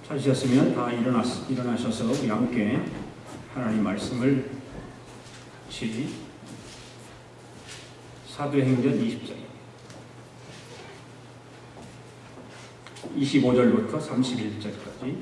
찾으셨으면 다 일어나셔서 우리 함께 하나님 말씀을 사도행전 20장 25절부터 31절까지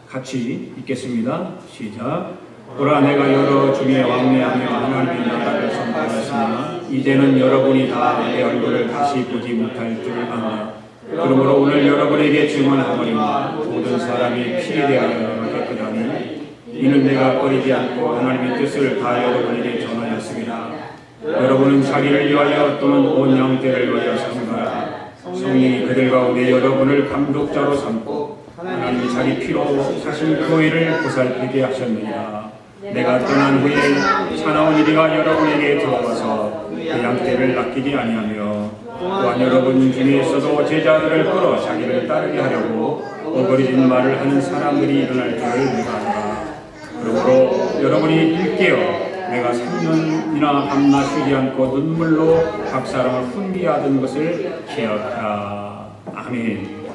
같이 읽겠습니다. 시작. 보라, 내가 여러 중에 왕래하며 하나님의 나라를 선포하였으나 이제는 여러분이 다 내 얼굴을 다시 보지 못할 줄 아나. 그러므로 오늘 여러분에게 증언하거니와 모든 사람이 피에 대하여 깨끗하니 이는 내가 버리지 않고 하나님의 뜻을 다 여러분에게 전하였습니다. 여러분은 자기를 위하여 또는 온 양떼를 위하여 삼가라. 성령이 그들 가운데 여러분을 감독자로 삼고 하나님이 자기 피로 사신 그 의를 보살피게 하셨느니라. 내가 떠난 후에 사나운 이리가 여러분에게 들어와서 그 양떼를 낚이지 아니하며 또한 여러분 중에서도 제자들을 끌어 자기를 따르게 하려고 어거리진 말을 하는 사람들이 일어날 줄을 내가 안다. 그러므로 여러분이 일깨어 내가 3년이나 밤낮 쉬지 않고 눈물로 각 사람을 훈비하던 것을 기억하라. 아멘.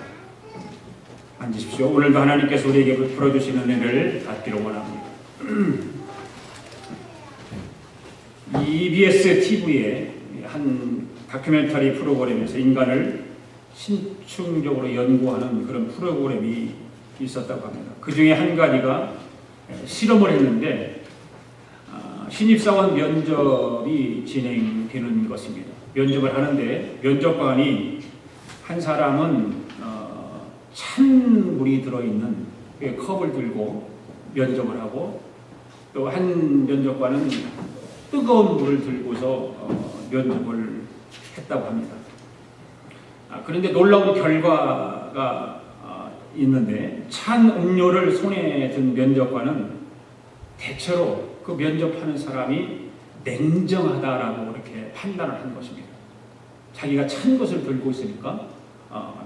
앉으십시오. 오늘도 하나님께서 우리에게 풀어주시는 은혜를 받기로 원합니다. EBS TV의 한 다큐멘터리 프로그램에서 인간을 신충적으로 연구하는 그런 프로그램이 있었다고 합니다. 그 중에 한 가지가 실험을 했는데 신입사원 면접이 진행되는 것입니다. 면접을 하는데 면접관이 한 사람은 찬 물이 들어있는 컵을 들고 면접을 하고 또 한 면접관은 뜨거운 물을 들고서 면접을 했다고 합니다. 그런데 놀라운 결과가 있는데 찬 음료를 손에 든 면접관은 대체로 그 면접하는 사람이 냉정하다라고 이렇게 판단을 한 것입니다. 자기가 찬 것을 들고 있으니까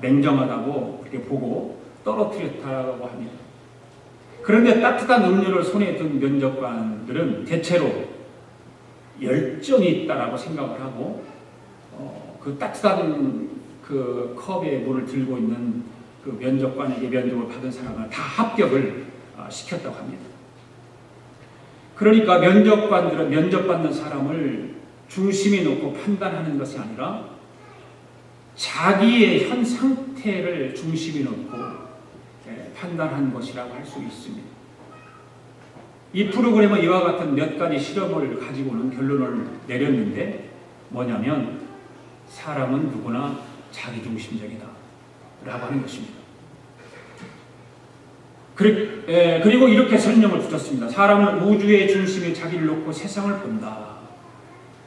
냉정하다고 이렇게 보고 떨어뜨렸다고 합니다. 그런데 따뜻한 음료를 손에 든 면접관들은 대체로 열정이 있다라고 생각을 하고 그 따뜻한 그 컵에 물을 들고 있는 그 면접관에게 면접을 받은 사람은 다 합격을 시켰다고 합니다. 그러니까 면접관들은 면접받는 사람을 중심에 놓고 판단하는 것이 아니라 자기의 현 상태를 중심에 놓고 판단한 것이라고 할 수 있습니다. 이 프로그램은 이와 같은 몇 가지 실험을 가지고는 결론을 내렸는데 뭐냐면 사람은 누구나 자기중심적이다 라고 하는 것입니다. 그리고 이렇게 설명을 붙였습니다. 사람은 우주의 중심에 자기를 놓고 세상을 본다.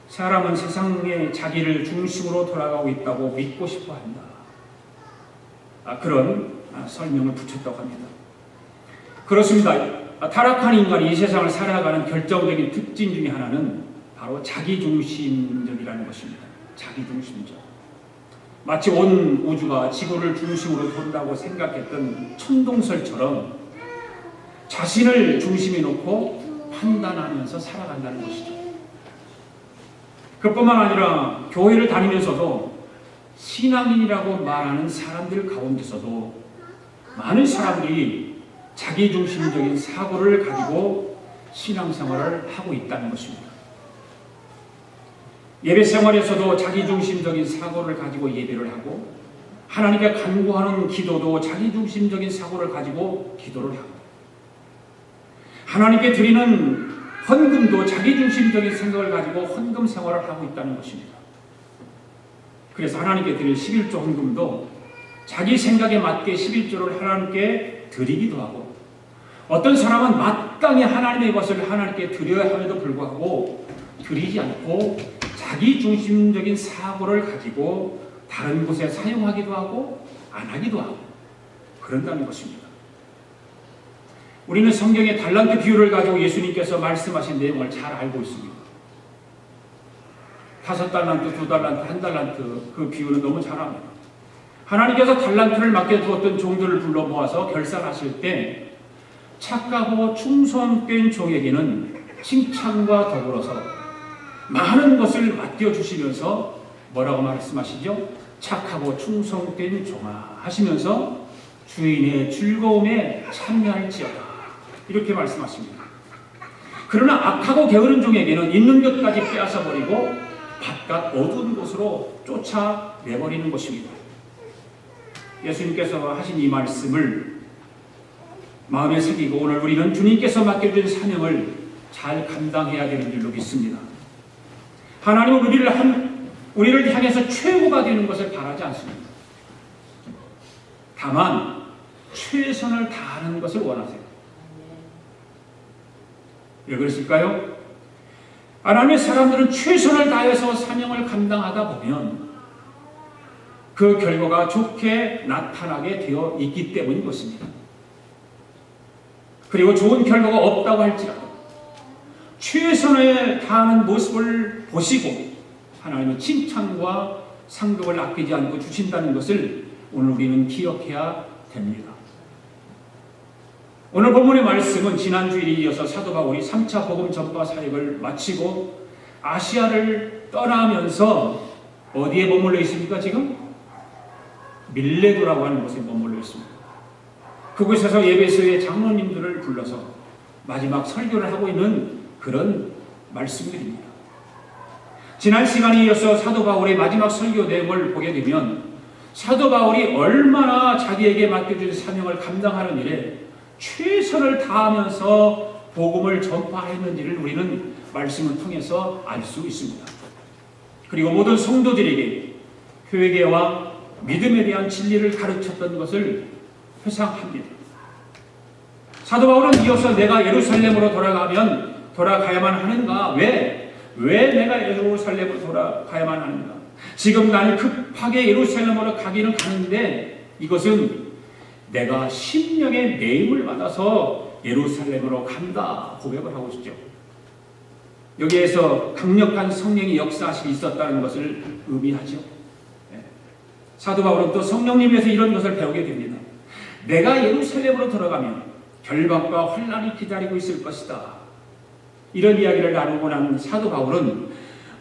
사람은 세상에 자기를 중심으로 돌아가고 있다고 믿고 싶어 한다. 그런 설명을 붙였다고 합니다. 그렇습니다. 타락한 인간이 이 세상을 살아가는 결정적인 특징 중에 하나는 바로 자기중심적이라는 것입니다. 자기중심적. 마치 온 우주가 지구를 중심으로 돈다고 생각했던 천동설처럼 자신을 중심에 놓고 판단하면서 살아간다는 것이죠. 그뿐만 아니라 교회를 다니면서도 신앙인이라고 말하는 사람들 가운데서도 많은 사람들이 자기중심적인 사고를 가지고 신앙생활을 하고 있다는 것입니다. 예배 생활에서도 자기중심적인 사고를 가지고 예배를 하고 하나님께 간구하는 기도도 자기중심적인 사고를 가지고 기도를 하고 하나님께 드리는 헌금도 자기중심적인 생각을 가지고 헌금 생활을 하고 있다는 것입니다. 그래서 하나님께 드릴 11조 헌금도 자기 생각에 맞게 11조를 하나님께 드리기도 하고 어떤 사람은 마땅히 하나님의 것을 하나님께 드려야 함에도 불구하고 드리지 않고 자기중심적인 사고를 가지고 다른 곳에 사용하기도 하고 안 하기도 하고 그런다는 것입니다. 우리는 성경의 달란트 비유를 가지고 예수님께서 말씀하신 내용을 잘 알고 있습니다. 5달란트, 2달란트, 1달란트 그 비유는 너무 잘 압니다. 하나님께서 달란트를 맡겨두었던 종들을 불러 모아서 결산하실 때 착하고 충성된 종에게는 칭찬과 더불어서 많은 것을 맡겨주시면서 뭐라고 말씀하시죠? 착하고 충성된 종아 하시면서 주인의 즐거움에 참여할지어다 이렇게 말씀하십니다. 그러나 악하고 게으른 종에게는 있는 것까지 빼앗아버리고 바깥 어두운 곳으로 쫓아내버리는 것입니다. 예수님께서 하신 이 말씀을 마음에 새기고 오늘 우리는 주님께서 맡겨준 사명을 잘 감당해야 되는 줄로 믿습니다. 하나님은 우리를 향해서 최고가 되는 것을 바라지 않습니다. 다만 최선을 다하는 것을 원하세요. 왜 그러실까요? 하나님의 사람들은 최선을 다해서 사명을 감당하다 보면 그 결과가 좋게 나타나게 되어 있기 때문인 것입니다. 그리고 좋은 결과가 없다고 할지라도 최선을 다하는 모습을 보시고 하나님은 칭찬과 상급을 아끼지 않고 주신다는 것을 오늘 우리는 기억해야 됩니다. 오늘 본문의 말씀은 지난주일에 이어서 사도 바울이 3차 복음 전파 사역을 마치고 아시아를 떠나면서 어디에 머물러 있습니까? 지금? 밀레도라고 하는 곳에 머물러 있습니다. 그곳에서 에베소의 장로님들을 불러서 마지막 설교를 하고 있는 그런 말씀들입니다. 지난 시간에 이어서 사도 바울의 마지막 설교 내용을 보게 되면 사도 바울이 얼마나 자기에게 맡겨진 사명을 감당하는 일에 최선을 다하면서 복음을 전파했는지를 우리는 말씀을 통해서 알 수 있습니다. 그리고 모든 성도들에게 회개와 믿음에 대한 진리를 가르쳤던 것을 회상합니다. 사도 바울은 이어서 내가 예루살렘으로 돌아가야만 하는가? 왜 내가 예루살렘으로 돌아가야만 하는가? 지금 나는 급하게 예루살렘으로 가기는 가는데 이것은 내가 심령의 매임을 받아서 예루살렘으로 간다 고백을 하고 있죠. 여기에서 강력한 성령의 역사하심이 있었다는 것을 의미하죠. 사도 바울은 또 성령님에서 이런 것을 배우게 됩니다. 내가 예루살렘으로 들어가면 결박과 환난이 기다리고 있을 것이다. 이런 이야기를 나누고 난 사도 바울은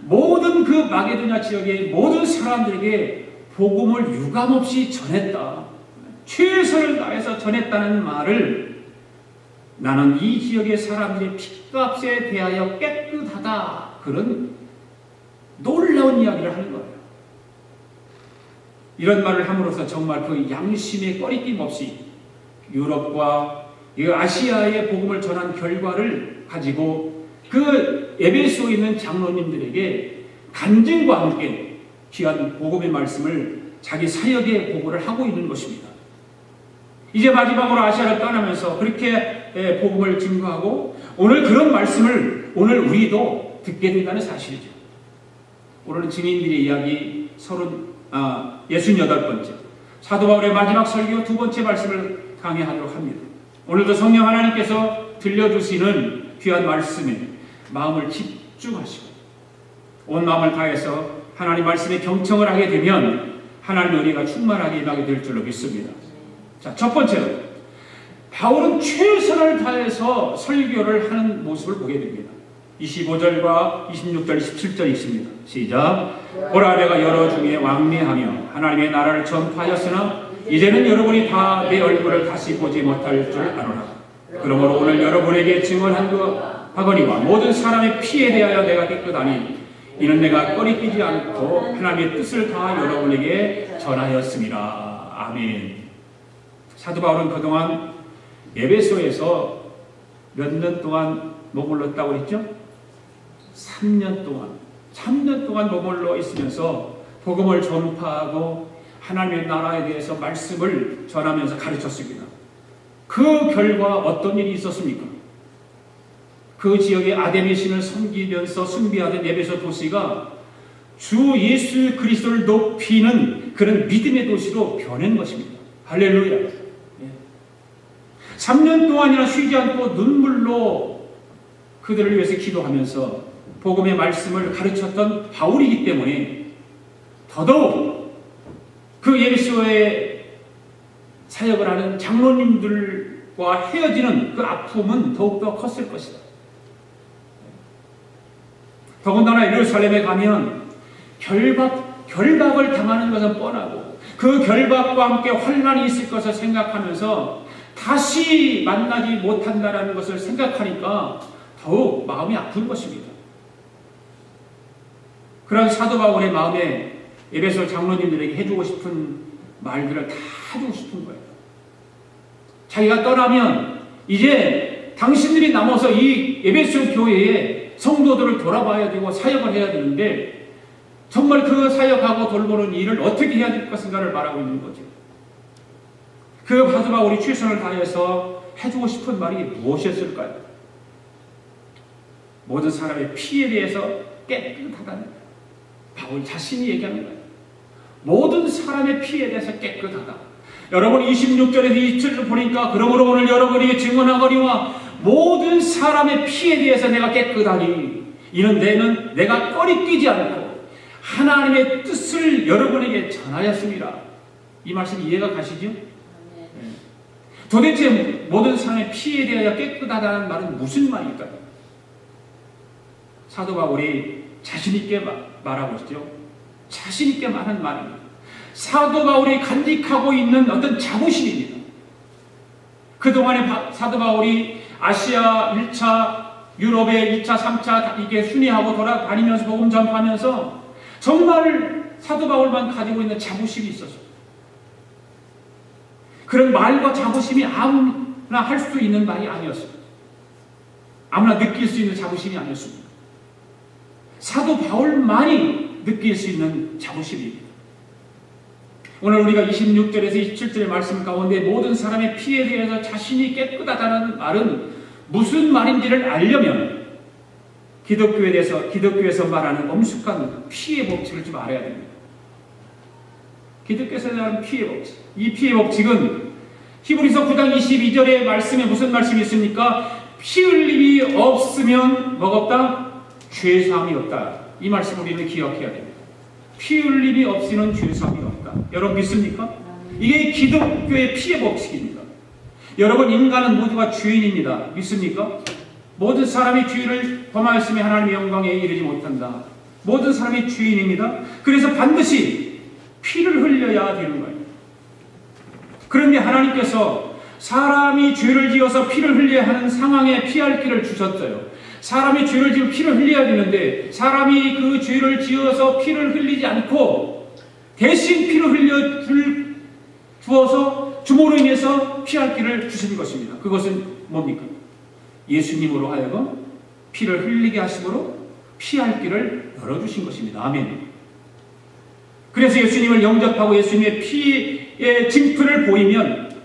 모든 그 마게도냐 지역의 모든 사람들에게 복음을 유감없이 전했다. 최선을 다해서 전했다는 말을 나는 이 지역의 사람들의 핏값에 대하여 깨끗하다. 그런 놀라운 이야기를 하는 거예요. 이런 말을 함으로써 정말 그 양심의 꺼리낌 없이 유럽과 아시아의 복음을 전한 결과를 가지고 그 에베소에 있는 장로님들에게 간증과 함께 귀한 복음의 말씀을 자기 사역에 보고를 하고 있는 것입니다. 이제 마지막으로 아시아를 떠나면서 그렇게 복음을 증거하고 오늘 그런 말씀을 오늘 우리도 듣게 된다는 사실이죠. 오늘은 증인들의 이야기 68번째 사도 바울의 마지막 설교 두 번째 말씀을 강해하도록 합니다. 오늘도 성령 하나님께서 들려주시는 귀한 말씀에 마음을 집중하시고 온 마음을 다해서 하나님 말씀에 경청을 하게 되면 하나님의 은혜가 충만하게 임하게 될 줄로 믿습니다. 자, 첫 번째로 바울은 최선을 다해서 설교를 하는 모습을 보게 됩니다. 25절과 26절, 27절이 있습니다. 시작. 보라 내가 여러 중에 왕래하며 하나님의 나라를 전파하였으나 이제는 여러분이 다 내 얼굴을 다시 보지 못할 줄 아노라. 그러므로 오늘 여러분에게 증언한 하거니와 모든 사람의 피에 대하여 내가 깨끗하니 이는 내가 꺼리끼지 않고 하나님의 뜻을 다 여러분에게 전하였습니다. 아멘. 사도 바울은 그동안 에베소에서 몇 년 동안 머물렀다고 했죠? 3년 동안 머물러 있으면서 복음을 전파하고 하나님의 나라에 대해서 말씀을 전하면서 가르쳤습니다. 그 결과 어떤 일이 있었습니까? 그 지역의 아데미 신을 섬기면서 숭배하던 에베소 도시가 주 예수 그리스도를 높이는 그런 믿음의 도시로 변한 것입니다. 할렐루야. 3년 동안이나 쉬지 않고 눈물로 그들을 위해서 기도하면서 복음의 말씀을 가르쳤던 바울이기 때문에 더더욱 그 에베소에 사역을 하는 장로님들과 헤어지는 그 아픔은 더욱더 컸을 것이다. 더군다나 예루살렘에 가면 결박 결박을 당하는 것은 뻔하고 그 결박과 함께 환난이 있을 것을 생각하면서 다시 만나지 못한다는 것을 생각하니까 더욱 마음이 아픈 것입니다. 그런 사도 바울의 마음에 에베소 장로님들에게 해주고 싶은 말들을 다 해주고 싶은 거예요. 자기가 떠나면 이제 당신들이 남아서 이 에베소 교회에 성도들을 돌아봐야 되고 사역을 해야 되는데 정말 그 사역하고 돌보는 일을 어떻게 해야 될 것인가를 말하고 있는 거죠. 그 사도 바울이 최선을 다해서 해주고 싶은 말이 무엇이었을까요? 모든 사람의 피에 대해서 깨끗하다는 거예요. 바울 자신이 얘기하는 거예요. 모든 사람의 피에 대해서 깨끗하다. 여러분 26절에서 27절 보니까 그러므로 오늘 여러분이 증언하거니와 모든 사람의 피에 대해서 내가 깨끗하니 이는 내가 꺼리끼지 않고 하나님의 뜻을 여러분에게 전하였습니다. 이 말씀 이해가 가시죠? 네. 도대체 모든 사람의 피에 대하여 깨끗하다는 말은 무슨 말일까요? 사도 바울이 자신있게 말하고 있죠. 자신있게 말한 말입니다. 사도 바울이 간직하고 있는 어떤 자부심입니다. 그동안에 사도 바울이 아시아 1차, 유럽의 2차, 3차 이게 순회하고 돌아다니면서 복음 전파하면서 정말 사도 바울만 가지고 있는 자부심이 있었어요. 그런 말과 자부심이 아무나 할 수 있는 말이 아니었어요. 아무나 느낄 수 있는 자부심이 아니었습니다. 사도 바울만이 느낄 수 있는 자부심입니다. 오늘 우리가 26절에서 27절의 말씀 가운데 모든 사람의 피에 대해서 자신이 깨끗하다는 말은 무슨 말인지를 알려면 기독교에서 말하는 엄숙한 피의 법칙을 좀 알아야 됩니다. 기독교에서 말하는 피의 법칙. 이 피의 법칙은 히브리서 9장 22절의 말씀에 무슨 말씀이 있습니까? 피 흘림이 없으면 뭐가 없다? 죄사함이 없다. 이 말씀 우리는 기억해야 됩니다. 피 흘림이 없이는 죄사함이 없다. 여러분 믿습니까? 이게 기독교의 피의 법칙입니다. 여러분 인간은 모두가 죄인입니다. 믿습니까? 모든 사람이 죄를 범하였으면 하나님의 영광에 이르지 못한다. 모든 사람이 죄인입니다. 그래서 반드시 피를 흘려야 되는 거예요. 그런데 하나님께서 사람이 죄를 지어서 피를 흘려야 하는 상황에 피할 길을 주셨어요. 사람이 죄를 지으면 피를 흘려야 되는데 사람이 그 죄를 지어서 피를 흘리지 않고 대신 피를 흘려 주어서 주모로 인해서 피할 길을 주신 것입니다. 그것은 뭡니까? 예수님으로 하여금 피를 흘리게 하심으로 피할 길을 열어주신 것입니다. 아멘. 그래서 예수님을 영접하고 예수님의 피의 징표를 보이면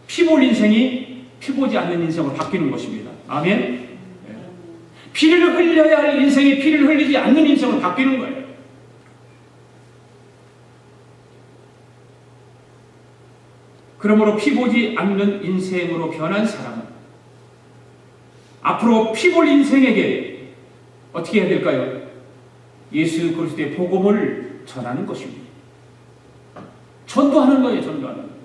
피볼 인생이 피보지 않는 인생으로 바뀌는 것입니다. 아멘. 피를 흘려야 할 인생이 피를 흘리지 않는 인생으로 바뀌는 거예요. 그러므로 피보지 않는 인생으로 변한 사람은 앞으로 피볼 인생에게 어떻게 해야 될까요? 예수 그리스도의 복음을 전하는 것입니다. 전도하는 거예요. 전도하는 거예요.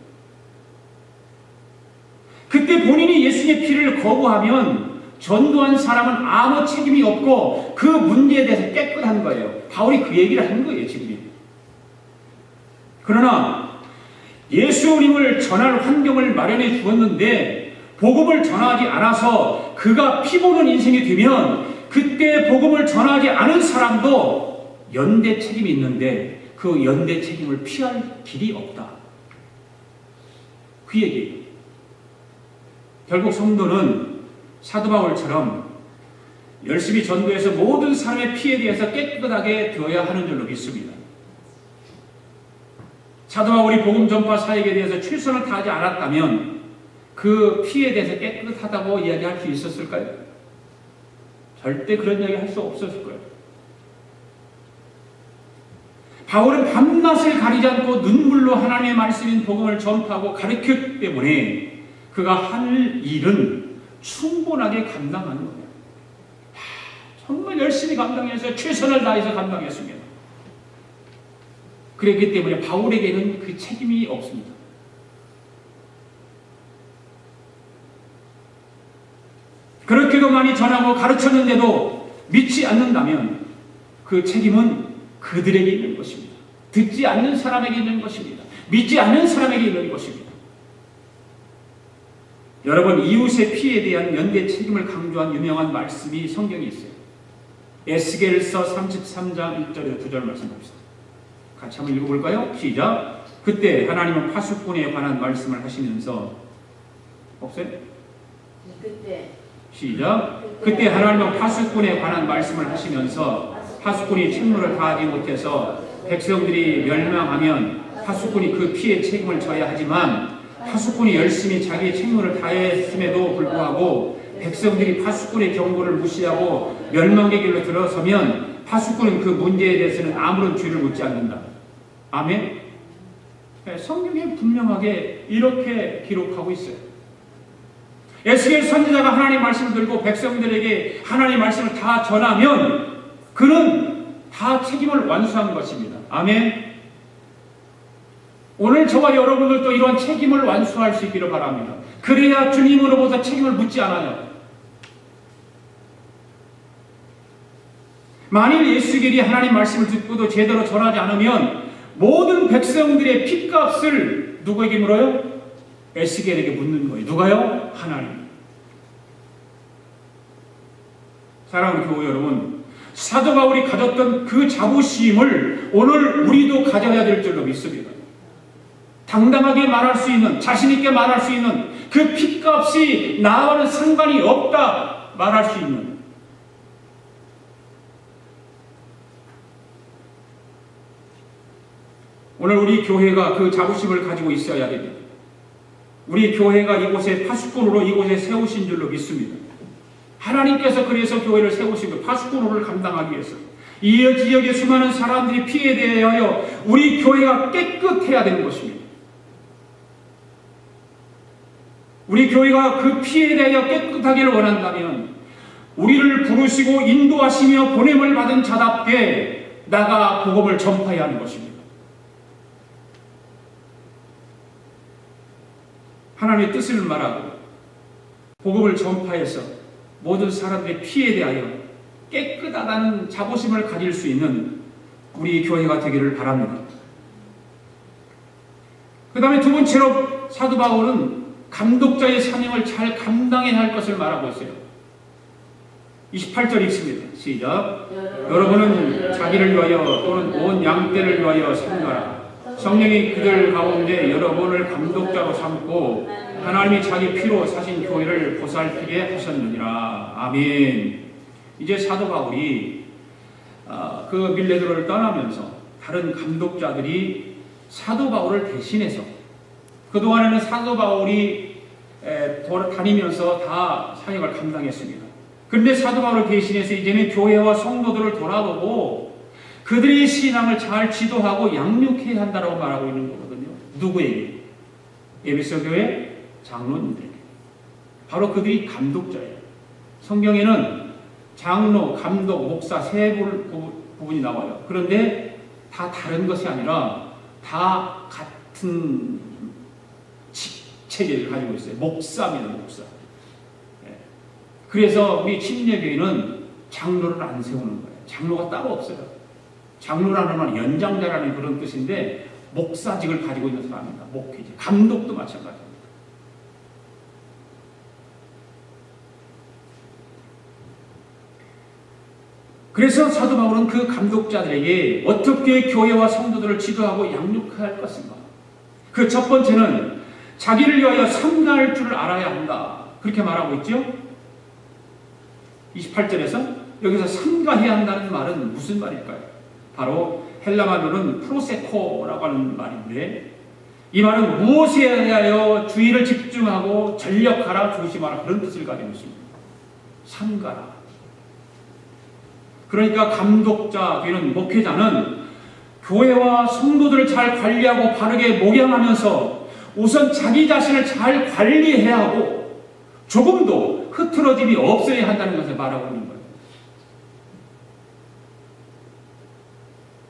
그때 본인이 예수의 피를 거부하면 전도한 사람은 아무 책임이 없고 그 문제에 대해서 깨끗한 거예요. 바울이 그 얘기를 하는 거예요. 지금. 그러나 예수님을 전할 환경을 마련해 주었는데 복음을 전하지 않아서 그가 피보는 인생이 되면 그때 복음을 전하지 않은 사람도 연대 책임이 있는데 그 연대 책임을 피할 길이 없다. 그 얘기예요. 결국 성도는 사도 바울처럼 열심히 전도해서 모든 사람의 피에 대해서 깨끗하게 되어야 하는 줄로 믿습니다. 사도 바울이 복음 전파 사역에 대해서 최선을 다하지 않았다면 그 피에 대해서 깨끗하다고 이야기할 수 있었을까요? 절대 그런 이야기 할 수 없었을 거예요. 바울은 밤낮을 가리지 않고 눈물로 하나님의 말씀인 복음을 전파하고 가르쳤기 때문에 그가 할 일은 충분하게 감당하는 거예요. 정말 열심히 감당해서 최선을 다해서 감당했습니다. 그렇기 때문에 바울에게는 그 책임이 없습니다. 그렇게도 많이 전하고 가르쳤는데도 믿지 않는다면 그 책임은 그들에게 있는 것입니다. 듣지 않는 사람에게 있는 것입니다. 믿지 않는 사람에게 있는 것입니다. 여러분, 이웃의 피에 대한 연대 책임을 강조한 유명한 말씀이 성경에 있어요. 에스겔서 33장 1절에서 2절 말씀 봅시다. 같이 한번 읽어볼까요? 시작. 그때 하나님은 파수꾼에 관한 말씀을 하시면서 없어요? 시작. 그때 하나님은 파수꾼에 관한 말씀을 하시면서 파수꾼이 책무를 다하지 못해서 백성들이 멸망하면 파수꾼이 그 피해 책임을 져야 하지만 파수꾼이 열심히 자기의 책무를 다했음에도 불구하고 백성들이 파수꾼의 경고를 무시하고 멸망의 길로 들어서면 파수꾼은 그 문제에 대해서는 아무런 죄를 묻지 않는다. 아멘? 성경에 분명하게 이렇게 기록하고 있어요. 에스겔 선지자가 하나님의 말씀을 들고 백성들에게 하나님의 말씀을 다 전하면 그는 다 책임을 완수한 것입니다. 아멘? 오늘 저와 여러분들도 이러한 책임을 완수할 수 있기를 바랍니다. 그래야 주님으로부터 책임을 묻지 않아요. 만일 에스겔이 하나님 말씀을 듣고도 제대로 전하지 않으면 모든 백성들의 핏값을 누구에게 물어요? 에스겔에게 묻는 거예요. 누가요? 하나님. 사랑하는 교회 여러분, 사도 바울이 가졌던 그 자부심을 오늘 우리도 가져야 될 줄로 믿습니다. 당당하게 말할 수 있는, 자신 있게 말할 수 있는, 그 핏값이 나와는 상관이 없다 말할 수 있는, 오늘 우리 교회가 그 자부심을 가지고 있어야 됩니다. 우리 교회가 이곳에 파수꾼으로 이곳에 세우신 줄로 믿습니다. 하나님께서 그래서 교회를 세우신 것, 파수꾼으로를 감당하기 위해서 이 지역의 수많은 사람들이 피해에 대하여 우리 교회가 깨끗해야 되는 것입니다. 우리 교회가 그 피해에 대하여 깨끗하기를 원한다면 우리를 부르시고 인도하시며 보냄을 받은 자답게 나가 복음을 전파해야 하는 것입니다. 하나님의 뜻을 말하고 복음을 전파해서 모든 사람들의 피해에 대하여 깨끗하다는 자부심을 가질 수 있는 우리 교회가 되기를 바랍니다. 그 다음에 두 번째로 사도 바울은 감독자의 사명을 잘 감당해야 할 것을 말하고 있어요. 28절 읽습니다. 시작. 여러분은 자기를 위하여 또는 온 양떼를 위하여 삼가라. 성령이 그들 가운데 여러분을 감독자로 삼고 하나님이 자기 피로 사신 교회를 보살피게 하셨느니라. 아멘. 이제 사도 바울이 그 밀레드로를 떠나면서 다른 감독자들이 사도 바울을 대신해서, 그동안에는 사도 바울이 다니면서 다 사역을 감당했습니다. 그런데 사도 바울을 대신해서 이제는 교회와 성도들을 돌아보고 그들의 신앙을 잘 지도하고 양육해야 한다고 말하고 있는 거거든요. 누구에게? 에베소 교회 장로님들에게. 바로 그들이 감독자예요. 성경에는 장로, 감독, 목사 세 부분이 나와요. 그런데 다 다른 것이 아니라 다 같은 체제를 가지고 있어요. 목사입니다. 목사. 그래서 우리 침례교회는 장로를 안 세우는 거예요. 장로가 따로 없어요. 장로라는 건 연장자라는 그런 뜻인데 목사직을 가지고 있는 사람입니다. 목회자. 감독도 마찬가지입니다. 그래서 사도 바울은 그 감독자들에게 어떻게 교회와 성도들을 지도하고 양육할 것인가. 그 첫 번째는 자기를 위하여 삼가할 줄을 알아야 한다. 그렇게 말하고 있죠. 28절에서 여기서 삼가해야 한다는 말은 무슨 말일까요? 바로 헬라 말로는 프로세코라고 하는 말인데, 이 말은 무엇에 대하여 주의를 집중하고 전력하라, 조심하라, 그런 뜻을 가지고 있습니다. 삼가라. 그러니까 감독자 되는 목회자는 교회와 성도들을 잘 관리하고 바르게 목양하면서 우선 자기 자신을 잘 관리해야 하고 조금도 흐트러짐이 없어야 한다는 것을 말하고 있는 거예요.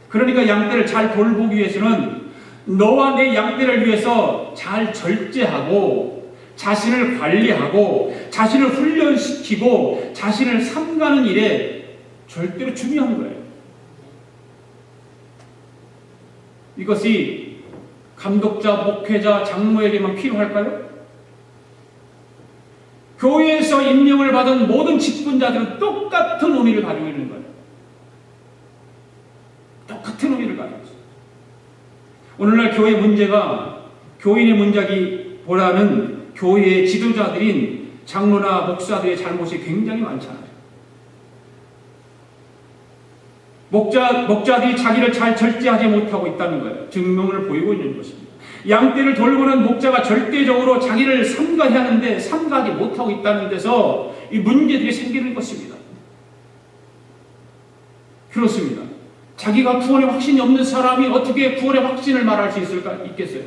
그러니까 양떼를 잘 돌보기 위해서는 너와 내 양떼를 위해서 잘 절제하고 자신을 관리하고 자신을 훈련시키고 자신을 삼가는 일에 절대로 중요한 거예요. 이것이 감독자, 목회자, 장로에게만 필요할까요? 교회에서 임명을 받은 모든 직분자들은 똑같은 의미를 가지고 있는 거예요. 똑같은 의미를 가지고 있어요. 오늘날 교회 문제가 교인의 문제기보다는 교회의 지도자들인 장로나 목사들의 잘못이 굉장히 많잖아요. 목자들이 자기를 잘 절제하지 못하고 있다는 거예요. 증명을 보이고 있는 것입니다. 양떼를 돌보는 목자가 절대적으로 자기를 삼가해야 하는데 삼가하지 못하고 있다는 데서 이 문제들이 생기는 것입니다. 그렇습니다. 자기가 구원의 확신이 없는 사람이 어떻게 구원의 확신을 말할 수 있겠어요?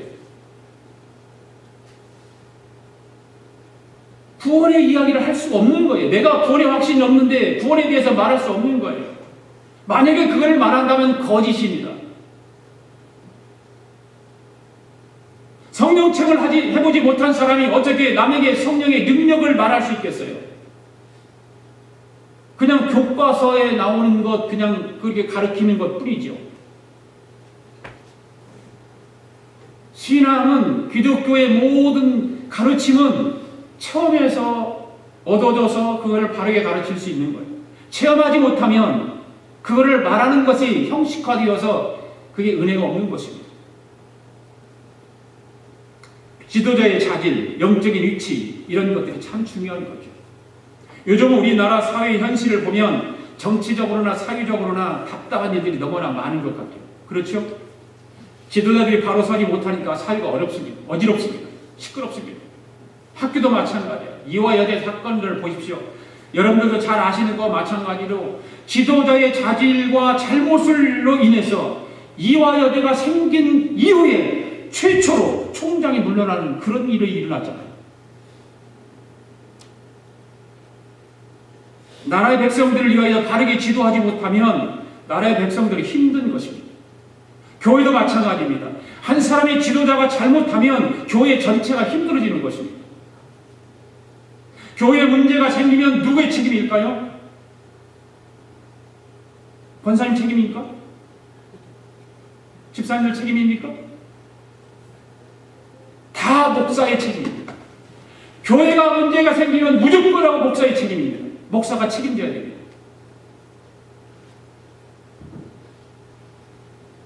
구원의 이야기를 할 수가 없는 거예요. 내가 구원의 확신이 없는데 구원에 대해서 말할 수 없는 거예요. 만약에 그걸 말한다면 거짓입니다. 성령책을 해보지 못한 사람이 어떻게 남에게 성령의 능력을 말할 수 있겠어요? 그냥 교과서에 나오는 것, 그냥 그렇게 가르치는 것 뿐이죠. 신앙은, 기독교의 모든 가르침은 체험에서 얻어져서 그거를 바르게 가르칠 수 있는 거예요. 체험하지 못하면 그거를 말하는 것이 형식화되어서 그게 은혜가 없는 것입니다. 지도자의 자질, 영적인 위치, 이런 것들이 참 중요한 거죠. 요즘 우리나라 사회 현실을 보면 정치적으로나 사회적으로나 답답한 일들이 너무나 많은 것 같아요. 그렇죠? 지도자들이 바로 서지 못하니까 사회가 어렵습니다. 어지럽습니다. 시끄럽습니다. 학교도 마찬가지예요. 이화 여대 사건들을 보십시오. 여러분들도 잘 아시는 것과 마찬가지로 지도자의 자질과 잘못으로 인해서 이화 여대가 생긴 이후에 최초로 총장이 물러나는 그런 일이 일어났잖아요. 나라의 백성들을 위하여 바르게 지도하지 못하면 나라의 백성들이 힘든 것입니다. 교회도 마찬가지입니다. 한 사람의 지도자가 잘못하면 교회 전체가 힘들어지는 것입니다. 교회에 문제가 생기면 누구의 책임일까요? 권사님 책임입니까? 집사님들 책임입니까? 다 목사의 책임입니다. 교회가 문제가 생기면 무조건하고 목사의 책임입니다. 목사가 책임져야 됩니다.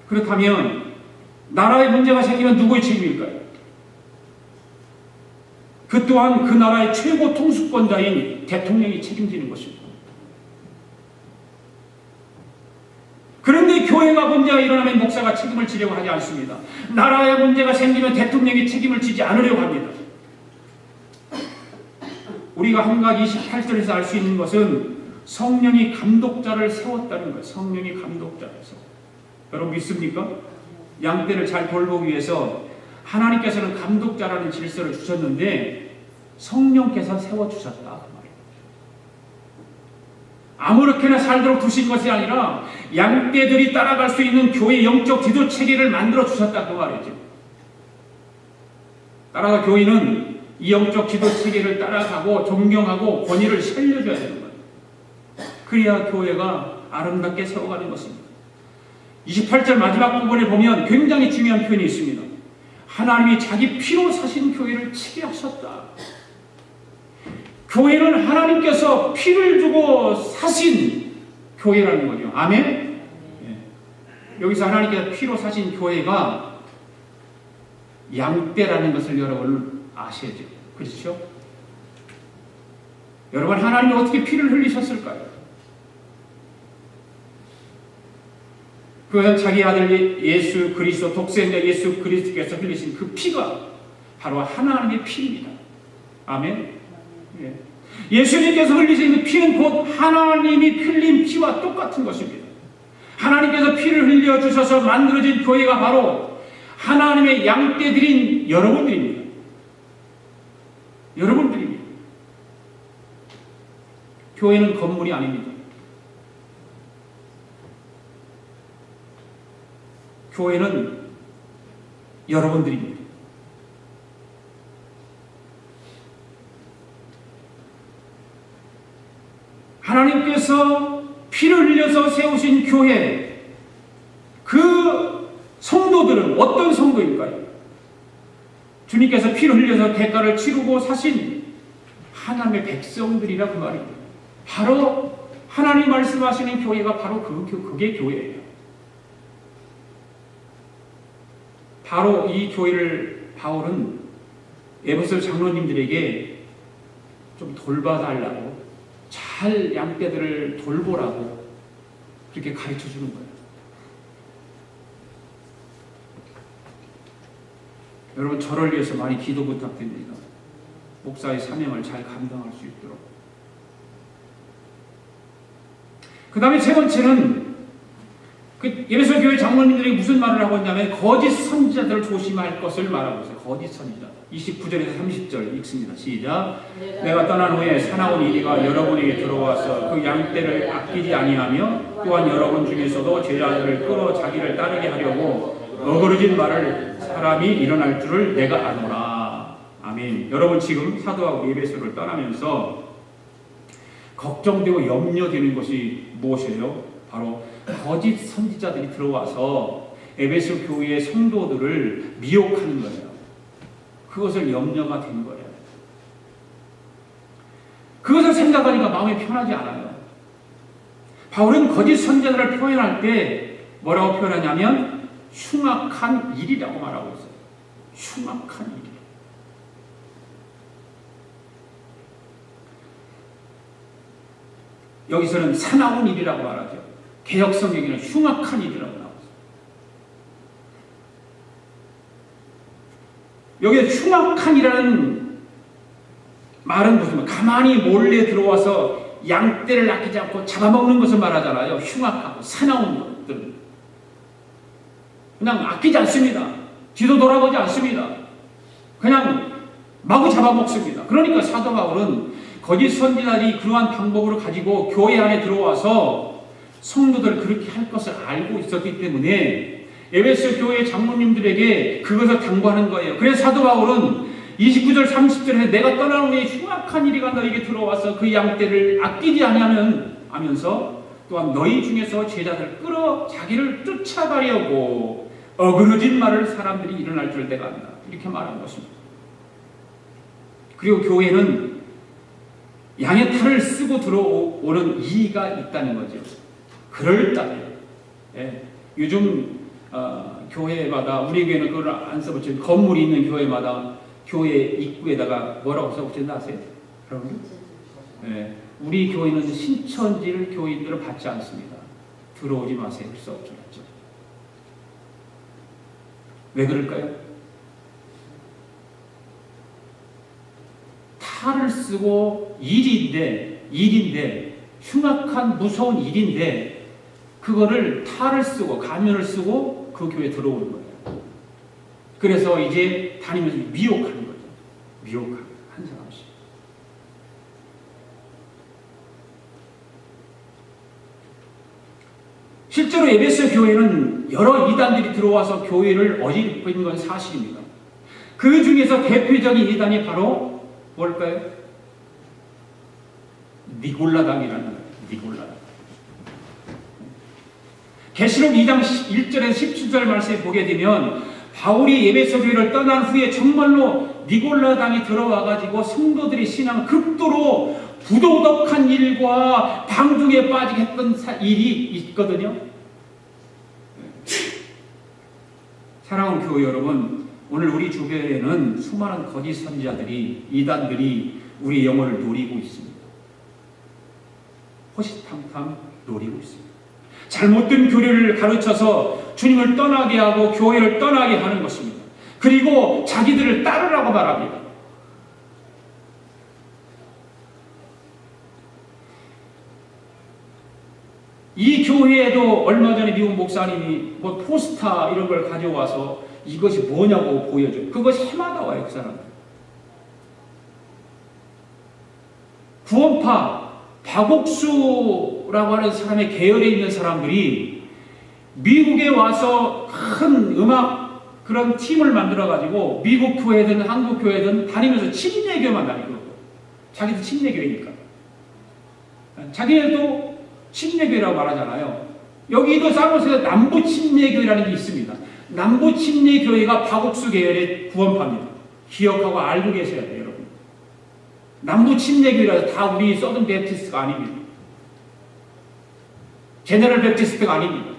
그렇다면 나라의 문제가 생기면 누구의 책임일까요? 그 또한 그 나라의 최고 통수권자인 대통령이 책임지는 것입니다. 그런데 교회가 문제가 일어나면 목사가 책임을 지려고 하지 않습니다. 나라의 문제가 생기면 대통령이 책임을 지지 않으려고 합니다. 우리가 한각 28절에서 알 수 있는 것은 성령이 감독자를 세웠다는 거예요. 성령이 감독자를 세웠다. 여러분 믿습니까? 양떼를 잘 돌보기 위해서 하나님께서는 감독자라는 질서를 주셨는데 성령께서 세워주셨다. 그 말이에요. 아무렇게나 살도록 두신 것이 아니라 양떼들이 따라갈 수 있는 교회 영적 지도 체계를 만들어 주셨다. 그 말이죠. 따라서 교인은 이 영적 지도 체계를 따라가고 존경하고 권위를 살려줘야 되는 거예요. 그래야 교회가 아름답게 세워가는 것입니다. 28절 마지막 부분에 보면 굉장히 중요한 표현이 있습니다. 하나님이 자기 피로 사신 교회를 치게 하셨다. 교회는 하나님께서 피를 주고 사신 교회라는 거죠. 아멘? 네. 여기서 하나님께서 피로 사신 교회가 양떼라는 것을 여러분 아셔야죠. 그렇죠? 여러분 하나님이 어떻게 피를 흘리셨을까요? 그것은 자기 아들 예수 그리스도 독생자 예수 그리스도께서 흘리신 그 피가 바로 하나님의 피입니다. 아멘. 예. 예수님께서 흘리신 그 피는 곧 하나님이 흘린 피와 똑같은 것입니다. 하나님께서 피를 흘려 주셔서 만들어진 교회가 바로 하나님의 양떼들인 여러분들입니다. 여러분들입니다. 교회는 건물이 아닙니다. 교회는 여러분들입니다. 하나님께서 피를 흘려서 세우신 교회, 그 성도들은 어떤 성도일까요? 주님께서 피를 흘려서 대가를 치르고 사신 하나님의 백성들이라 그 말입니다. 바로 하나님 말씀하시는 교회가 바로 그게 교회예요. 바로 이 교회를 바울은 에베소 장로님들에게 좀 돌봐달라고, 잘 양떼들을 돌보라고 그렇게 가르쳐 주는 거예요. 여러분, 저를 위해서 많이 기도 부탁드립니다. 목사의 사명을 잘 감당할 수 있도록. 그 다음에 세 번째는 그 에베소 교회 장로님들이 무슨 말을 하고 있냐면 거짓 선지자들을 조심할 것을 말하고 있어요. 거짓 선지자. 29절에서 30절 읽습니다. 시작. 내가 떠난 후에 사나운 이리가 여러분에게 들어와서 그 양떼를 아끼지 아니하며 또한 여러분 중에서도 제자들을 끌어 자기를 따르게 하려고 어그러진 말을 사람이 일어날 줄을 내가 아노라. 아멘. 여러분, 지금 사도하고 에베소를 떠나면서 걱정되고 염려되는 것이 무엇이에요? 바로 거짓 선지자들이 들어와서 에베소 교회의 성도들을 미혹하는 거예요. 그것을 염려가 되는 거예요. 그것을 생각하니까 마음이 편하지 않아요. 바울은 거짓 선지자들을 표현할 때 뭐라고 표현하냐면 흉악한 일이라고 말하고 있어요. 흉악한 일. 여기서는 사나운 일이라고 말하죠. 개역 성경에는 흉악한 일이라고 나오죠. 여기에 흉악한이라는 말은 무슨 말? 가만히 몰래 들어와서 양떼를 아끼지 않고 잡아먹는 것을 말하잖아요. 흉악하고 사나운 것들은 그냥 아끼지 않습니다. 뒤도 돌아보지 않습니다. 그냥 마구 잡아먹습니다. 그러니까 사도 바울은 거짓 선지자들이 그러한 방법으로 가지고 교회 안에 들어와서 성도들 그렇게 할 것을 알고 있었기 때문에 에베소 교회 장로님들에게 그것을 당부하는 거예요. 그래서 사도 바울은 29절 30절에 내가 떠난 후에 흉악한 이리가 너에게 들어와서 그 양떼를 아끼지 아니하면서 또한 너희 중에서 제자들을 끌어 자기를 쫓아가려고 어그러진 말을 사람들이 일어날 줄 내가 안다. 이렇게 말한 것입니다. 그리고 교회는 양의 탈을 쓰고 들어오는 이의가 있다는 거죠. 그럴 때 요즘 교회마다, 우리 교회는 그걸 안 써붙여요. 건물이 있는 교회마다 교회 입구에다가 뭐라고 써붙였나 아세요? 여러분? 우리 교회는 신천지를 교인들은 받지 않습니다. 들어오지 마세요. 써붙였죠. 왜 그럴까요? 탈을 쓰고 일인데 흉악한 무서운 일인데 그거를 탈을 쓰고 가면을 쓰고 그 교회에 들어오는 거예요. 그래서 이제 다니면서 미혹하는 거죠. 미혹하는 한 사람씩. 실제로 에베소 교회는 여러 이단들이 들어와서 교회를 어지럽힌 건 사실입니다. 그 중에서 대표적인 이단이 바로 뭘까요? 니골라당이라는 거예요. 니골라당. 계시록 2장 1절에서 17절 말씀에 보게 되면 바울이 에베소 교회를 떠난 후에 정말로 니골라당이 들어와가지고 성도들의 신앙을 극도로 부도덕한 일과 방중에 빠지게 했던 일이 있거든요. 사랑하는 교회 여러분, 오늘 우리 주변에는 수많은 거짓 선지자들이, 이단들이 우리 영혼을 노리고 있습니다. 호시탐탐 노리고 있습니다. 잘못된 교리를 가르쳐서 주님을 떠나게 하고 교회를 떠나게 하는 것입니다. 그리고 자기들을 따르라고 말합니다. 이 교회에도 얼마 전에 미국 목사님이 뭐 포스터 이런 걸 가져와서 이것이 뭐냐고 보여줘요. 그것이 해마다 와요, 그 사람들. 구원파 박옥수라고 하는 사람의 계열에 있는 사람들이 미국에 와서 큰 음악 그런 팀을 만들어가지고 미국 교회든 한국 교회든 다니면서 침례교만 다니고, 자기도 침례교회니까. 자기네도 침례교회라고 말하잖아요. 여기도 사무소에 남부 침례교회라는 게 있습니다. 남부 침례 교회가 박옥수 계열의 구원파입니다. 기억하고 알고 계셔야 돼요, 여러분. 남부 침례 교회라서 다 우리 서든 베프티스트가 아닙니다. 제너럴 베프티스트가 아닙니다.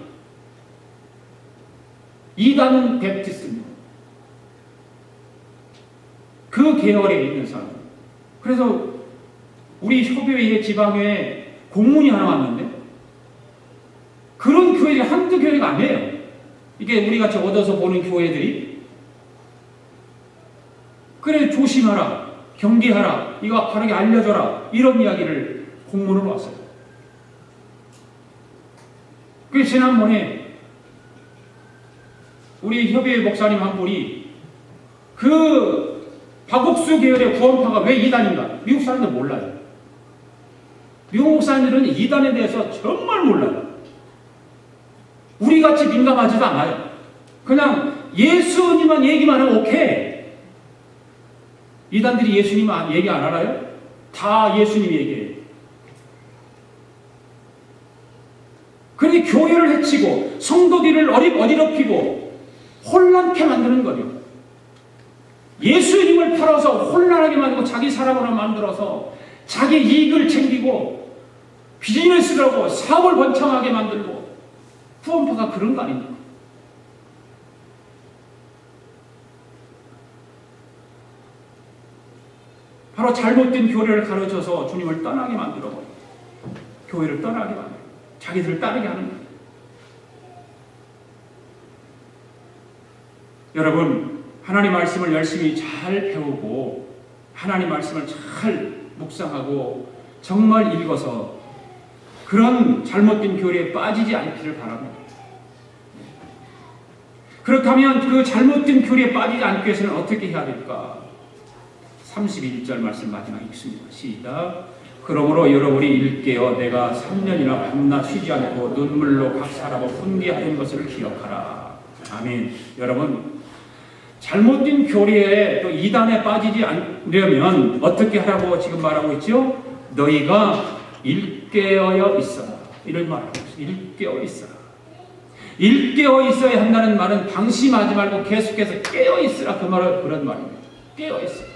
이단 베프티스트입니다. 그 계열에 있는 사람. 그래서 우리 협의회 지방에 공문이 하나 왔는데 그런 교회가 한두 교회가 아니에요. 이게 우리 같이 얻어서 보는 교회들이 그래 조심하라, 경계하라, 이거 바르게 알려줘라 이런 이야기를 공문으로 왔어요. 그래서 지난번에 우리 협의회 목사님 한 분이 그 박옥수 계열의 구원파가 왜 이단인가? 미국 사람들 몰라요. 미국 목사님들은 이단에 대해서 정말 몰라요. 우리같이 민감하지도 않아요. 그냥 예수님만 얘기만 하면 오케이. 이단들이 예수님 얘기 안 알아요? 다 예수님 얘기해요. 그러니 교회를 해치고 성도들을 어지럽히고 혼란케 만드는 거죠. 예수님을 팔아서 혼란하게 만들고 자기 사람으로 만들어서 자기 이익을 챙기고 비즈니스를 하고 사업을 번창하게 만들고 구원파가 그런 거 아닙니까? 바로 잘못된 교리를 가르쳐서 주님을 떠나게 만들어버려요. 교회를 떠나게 만들어요. 자기들을 따르게 하는 거예요. 여러분, 하나님 말씀을 열심히 잘 배우고 하나님 말씀을 잘 묵상하고 정말 읽어서 그런 잘못된 교리에 빠지지 않기를 바랍니다. 그렇다면 그 잘못된 교리에 빠지지 않기 위해서는 어떻게 해야 될까? 31절 말씀 마지막 읽습니다. 시작. 그러므로 여러분이 일깨어 내가 3년이나 밤낮 쉬지 않고 눈물로 각 사람을 훈계하는 것을 기억하라. 아멘. 여러분, 잘못된 교리에 또 이단에 빠지지 않으려면 어떻게 하라고 지금 말하고 있죠? 너희가 일깨어 있어라. 이런 말하고 있어요. 일깨어 있어라. 일깨어 있어야 한다는 말은 방심하지 말고 계속해서 깨어 있으라. 그런 말입니다. 깨어 있어.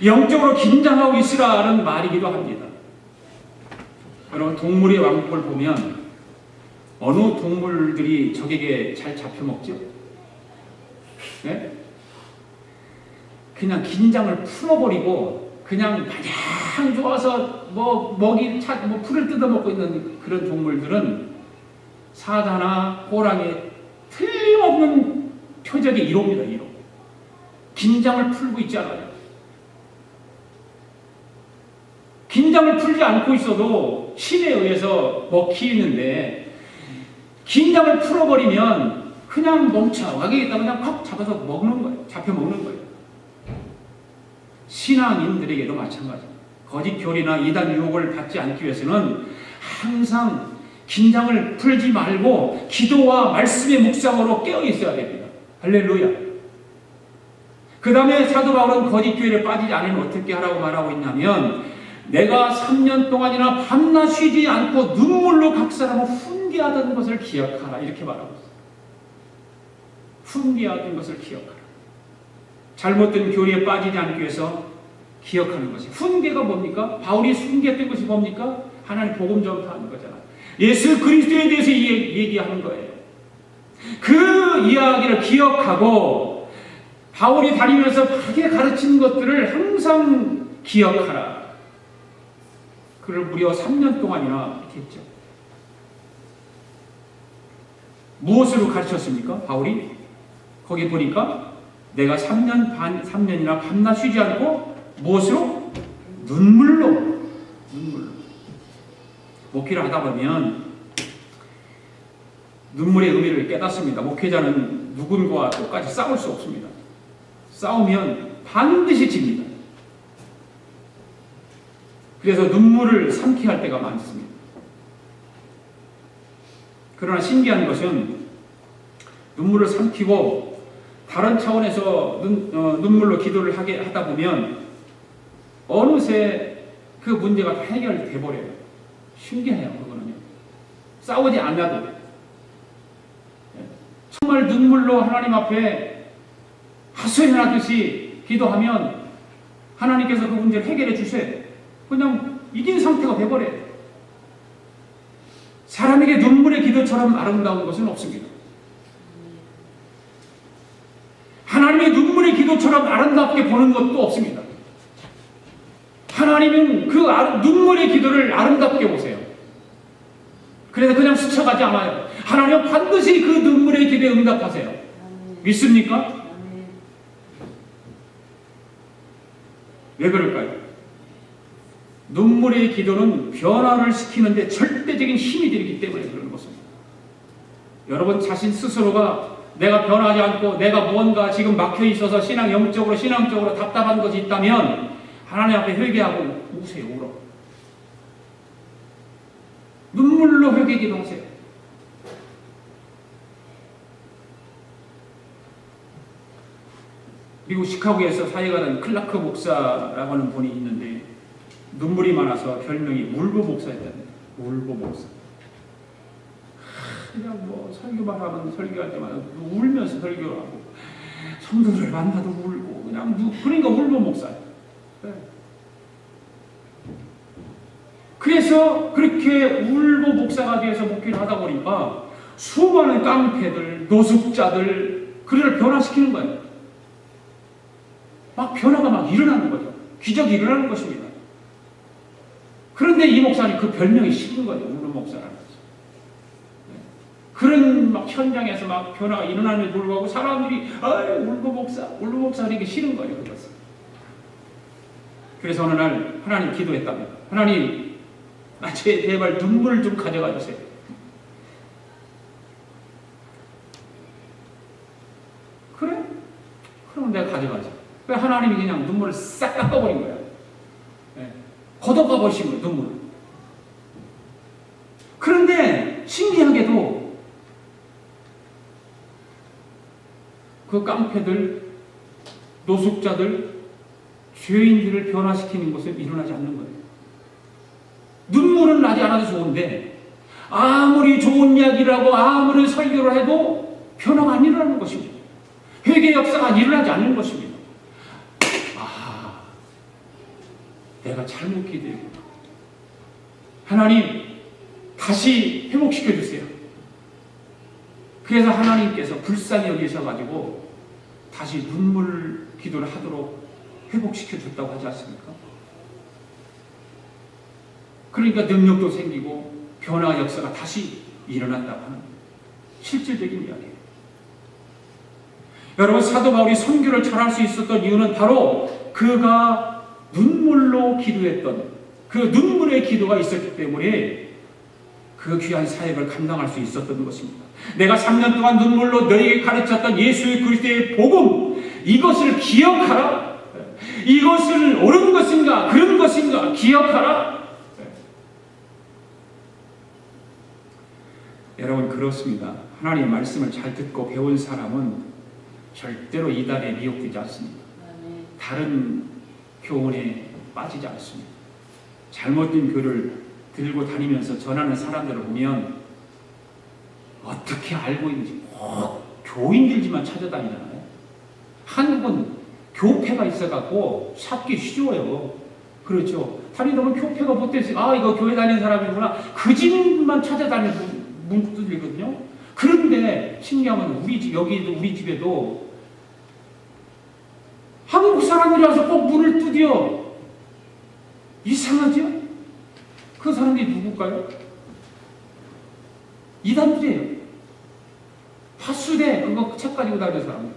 영적으로 긴장하고 있으라는 말이기도 합니다. 여러분, 동물의 왕국을 보면 어느 동물들이 적에게 잘 잡혀먹죠? 네? 그냥 긴장을 풀어버리고 그냥 마냥 좋아서 풀을 뜯어먹고 있는 그런 동물들은 사자나 호랑이 틀림없는 표적의 1호입니다. 1호. 긴장을 풀고 있지 않아요. 긴장을 풀지 않고 있어도 신에 의해서 먹히는데 긴장을 풀어버리면 그냥 멍청하게 있다 그냥 콱 잡아서 먹는 거예요. 잡혀 먹는 거예요. 신앙인들에게도 마찬가지입니다. 거짓 교리나 이단 유혹을 받지 않기 위해서는 항상 긴장을 풀지 말고 기도와 말씀의 묵상으로 깨어 있어야 됩니다. 할렐루야. 그 다음에 사도 바울은 거짓 교리에 빠지지 않으면 어떻게 하라고 말하고 있냐면 내가 3년 동안이나 밤낮 쉬지 않고 눈물로 각 사람을 훈계하던 것을 기억하라. 이렇게 말하고 있어요. 훈계하던 것을 기억하라. 잘못된 교리에 빠지지 않기 위해서 기억하는 것이. 훈계가 뭡니까? 바울이 훈계했던 것이 뭡니까? 하나님 복음 전파하는 거잖아요. 예수 그리스도에 대해서 얘기하는 거예요. 그 이야기를 기억하고 바울이 다니면서 크게 가르치는 것들을 항상 기억하라. 그를 무려 3년 동안이나 했죠. 무엇으로 가르쳤습니까? 바울이? 거기 보니까 내가 3년이나 밤낮 쉬지 않고 무엇으로? 눈물로. 목회를 하다 보면 눈물의 의미를 깨닫습니다. 목회자는 누군가와 똑같이 싸울 수 없습니다. 싸우면 반드시 집니다. 그래서 눈물을 삼키게 할 때가 많습니다. 그러나 신기한 것은 눈물을 삼키고 다른 차원에서 눈물로 기도를 하다 보면 어느새 그 문제가 다 해결돼 버려요. 신기해요. 그거는요. 싸우지 않아도 정말 눈물로 하나님 앞에 하소연하듯이 기도하면 하나님께서 그 문제를 해결해 주세요. 그냥 이긴 상태가 돼버려요. 사람에게 눈물의 기도처럼 아름다운 것은 없습니다. 하나님의 눈물의 기도처럼 아름답게 보는 것도 없습니다. 하나님은 그 눈물의 기도를 아름답게 보세요. 그래서 그냥 스쳐가지 않아요. 하나님은 반드시 그 눈물의 기도에 응답하세요. 믿습니까? 왜 그럴까요? 눈물의 기도는 변화를 시키는데 절대적인 힘이 되기 때문에 그런 것입니다. 여러분 자신 스스로가 내가 변하지 않고 내가 뭔가 지금 막혀 있어서 신앙적으로 답답한 것이 있다면 하나님 앞에 회개하고 우세요. 울어. 눈물로 회개 기도하세요. 미국 시카고에서 사역하는 클라크 목사라고 하는 분이 있는데 눈물이 많아서 별명이 울보 목사였다네요. 울보 목사. 그냥 뭐 설교만 하면 설교할 때마다 울면서 설교를 하고 성도들을 만나도 울고 그러니까 울보 목사예요. 그래서 그렇게 울보 목사가 돼서 목회를 하다 보니까 수많은 깡패들, 노숙자들 그를 변화시키는 거예요. 막 변화가 막 일어나는 거죠. 기적이 일어나는 것입니다. 그런데 이 목사님 그 별명이 싫은 거죠. 울보 목사라는 거죠. 그런 막 현장에서 막 변화가 일어나는 불구하고 사람들이 울보 목사 이렇게 싫은 거예요. 그것을. 그래서 어느 날 하나님 기도했답니다. 하나님 제발 눈물을 좀 가져가 주세요. 그래? 그럼 내가 가져가자. 하나님이 그냥 눈물을 싹 닦아버린 거예요. 네. 걷어가 버리신 거예요. 눈물을. 그런데 신기하게도 그 깡패들, 노숙자들, 죄인들을 변화시키는 것은 일어나지 않는 거예요. 눈물은 나지 않아도 좋은데 아무리 좋은 이야기라고 아무리 설교를 해도 변화가 안 일어나는 것입니다. 회개 역사가 일어나지 않는 것입니다. 내가 잘못 기도했구나. 하나님 다시 회복시켜 주세요. 그래서 하나님께서 불쌍히 여기셔가지고 다시 눈물 기도를 하도록 회복시켜 줬다고 하지 않습니까? 그러니까 능력도 생기고 변화 역사가 다시 일어난다고 하는 실질적인 이야기예요. 여러분 사도 바울이 선교를 잘할 수 있었던 이유는 바로 그가 눈물로 기도했던 그 눈물의 기도가 있었기 때문에 그 귀한 사역을 감당할 수 있었던 것입니다. 내가 3년 동안 눈물로 너에게 가르쳤던 예수의 그리스도의 복음 이것을 기억하라. 이것을 옳은 것인가 그런 것인가 기억하라. 여러분 그렇습니다. 하나님의 말씀을 잘 듣고 배운 사람은 절대로 이단에 미혹되지 않습니다. 다른 교훈에 빠지지 않습니다. 잘못된 교를 들고 다니면서 전하는 사람들을 보면 어떻게 알고 있는지 꼭 교인들지만 찾아다니잖아요. 한국은 교패가 있어갖고 찾기 쉬워요. 그렇죠. 다니다 보면 교패가 못돼서 이거 교회 다니는 사람이구나. 그 집만 찾아다니는 분들이거든요. 그런데 신기하면 여기도 우리 집에도 한국 사람들이 와서 꼭 문을 두드려. 이상하죠? 그 사람들이 누굴까요? 이단들이에요. 파수대 그거 책 가지고 다니는 사람.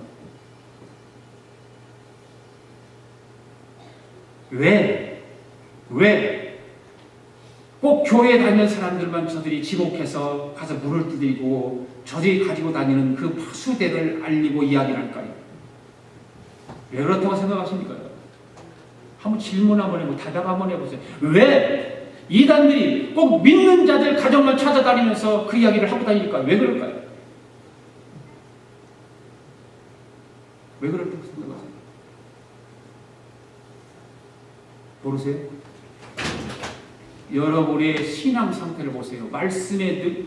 왜? 꼭 교회에 다니는 사람들만 저들이 지목해서 가서 문을 두드리고 저들이 가지고 다니는 그 파수대를 알리고 이야기를 할까요? 왜 그렇다고 생각하십니까? 한번 질문 한번 해보고 대답 한번 해보세요. 왜 이단들이 꼭 믿는 자들 가정만 찾아다니면서 그 이야기를 하고 다니니까 왜 그럴까요? 왜 그렇다고 생각하세요? 모르세요? 여러분의 신앙 상태를 보세요. 말씀에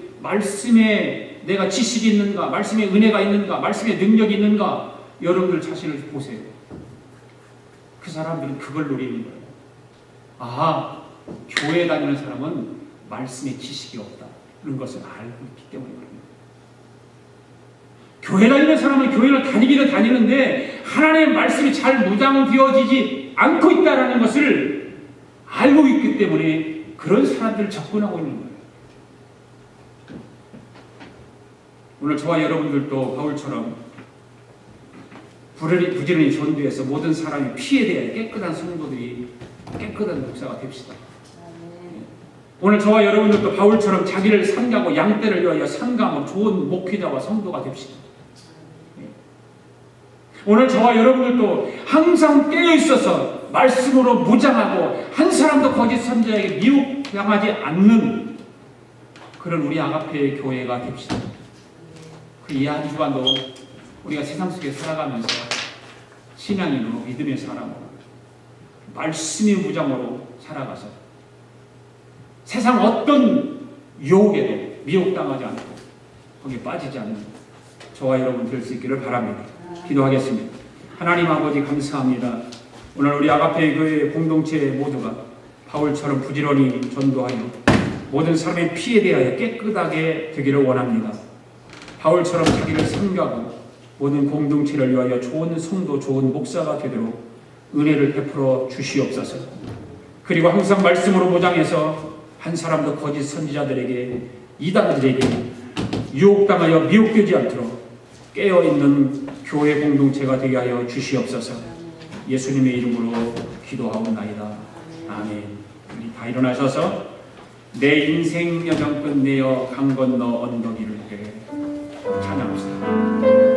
내가 지식이 있는가, 말씀에 은혜가 있는가, 말씀에 능력이 있는가, 여러분들 자신을 보세요. 그 사람들은 그걸 노리는 거예요. 아, 교회 다니는 사람은 말씀에 지식이 없다는 것을 알고 있기 때문에 그럽니다. 교회 다니는 사람은 교회를 다니기는 다니는데 하나님의 말씀이 잘 무장되어지지 않고 있다는 것을 알고 있기 때문에 그런 사람들을 접근하고 있는 거예요. 오늘 저와 여러분들도 바울처럼 부지런히 전도해서 모든 사람이 피에 대해 깨끗한 성도들이 깨끗한 목사가 됩시다. 오늘 저와 여러분들도 바울처럼 자기를 상가하고 양떼를 위하여 상가하고 좋은 목회자와 성도가 됩시다. 오늘 저와 여러분들도 항상 깨어있어서 말씀으로 무장하고 한 사람도 거짓 선지자에게 미혹당하지 않는 그런 우리 아가페 교회가 됩시다. 그 이 한 주간도 우리가 세상 속에 살아가면서 신앙인으로 믿음의 사람으로 말씀의 무장으로 살아가서 세상 어떤 유혹에도 미혹당하지 않고 거기에 빠지지 않는 저와 여러분 될 수 있기를 바랍니다. 기도하겠습니다. 하나님 아버지 감사합니다. 오늘 우리 아가페 교회 공동체 모두가 바울처럼 부지런히 전도하여 모든 사람의 피에 대하여 깨끗하게 되기를 원합니다. 바울처럼 자기를 삼가고 모든 공동체를 위하여 좋은 성도, 좋은 목사가 되도록 은혜를 베풀어 주시옵소서. 그리고 항상 말씀으로 보장해서 한 사람도 거짓 선지자들에게, 이단들에게 유혹당하여 미혹되지 않도록 깨어있는 교회 공동체가 되게 하여 주시옵소서. 예수님의 이름으로 기도하옵나이다. 아멘. 우리 다 일어나셔서 내 인생 여정 끝내어 강 건너 언덕 이룰 때 찬양합시다.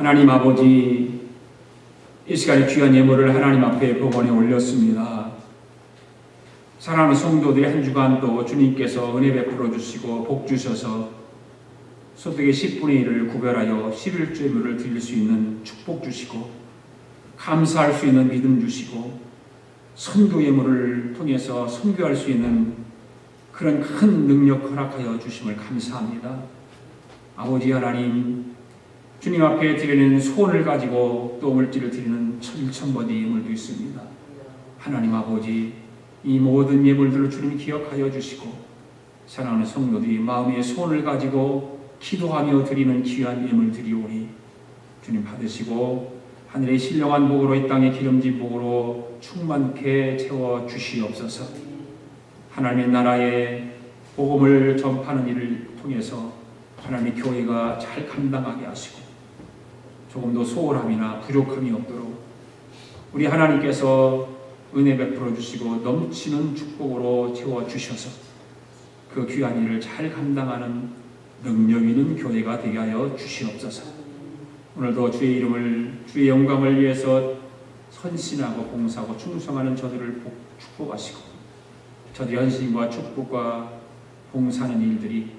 하나님 아버지, 이 시간에 귀한 예물을 하나님 앞에 법원에 올렸습니다. 사랑하는 성도들이 한 주간 또 주님께서 은혜 베풀어 주시고 복 주셔서 소득의 10분의 1을 구별하여 11조물을 드릴 수 있는 축복 주시고 감사할 수 있는 믿음 주시고 선교 예물을 통해서 선교할 수 있는 그런 큰 능력 허락하여 주심을 감사합니다. 아버지 하나님, 주님 앞에 드리는 소원을 가지고 또 물질을 드리는 천일천번의 예물도 있습니다. 하나님 아버지, 이 모든 예물들을 주님이 기억하여 주시고 사랑하는 성도들이 마음의 소원을 가지고 기도하며 드리는 귀한 예물들이오니 주님 받으시고 하늘의 신령한 복으로 이 땅의 기름진 복으로 충만케 채워 주시옵소서. 하나님의 나라의 복음을 전파하는 일을 통해서 하나님의 교회가 잘 감당하게 하시고 조금도 소홀함이나 부족함이 없도록 우리 하나님께서 은혜 베풀어 주시고 넘치는 축복으로 채워 주셔서 그 귀한 일을 잘 감당하는 능력 있는 교회가 되게 하여 주시옵소서. 오늘도 주의 이름을, 주의 영광을 위해서 헌신하고 봉사하고 충성하는 저들을 축복하시고 저들의 헌신과 축복과 봉사하는 일들이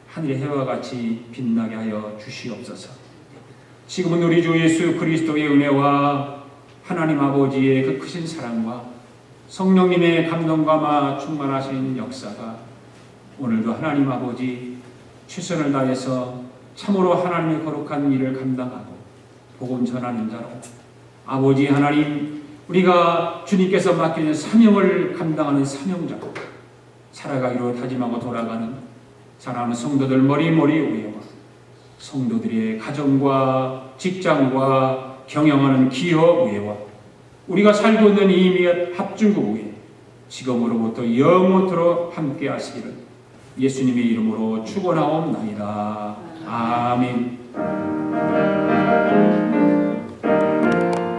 하늘의 해와 같이 빛나게 하여 주시옵소서. 지금은 우리 주 예수 그리스도의 은혜와 하나님 아버지의 그 크신 사랑과 성령님의 감동과 충만하신 역사가 오늘도 하나님 아버지 최선을 다해서 참으로 하나님의 거룩한 일을 감당하고 복음 전하는 자로 아버지 하나님, 우리가 주님께서 맡기는 사명을 감당하는 사명자로 살아가기로 다짐하고 돌아가는 사랑하는 성도들 머리머리 위에와 성도들의 가정과 직장과 경영하는 기업 위에와 우리가 살고 있는 이 및 합중국 위에 지금으로부터 영원토록 함께 하시기를 예수님의 이름으로 축원하옵나이다. 아멘.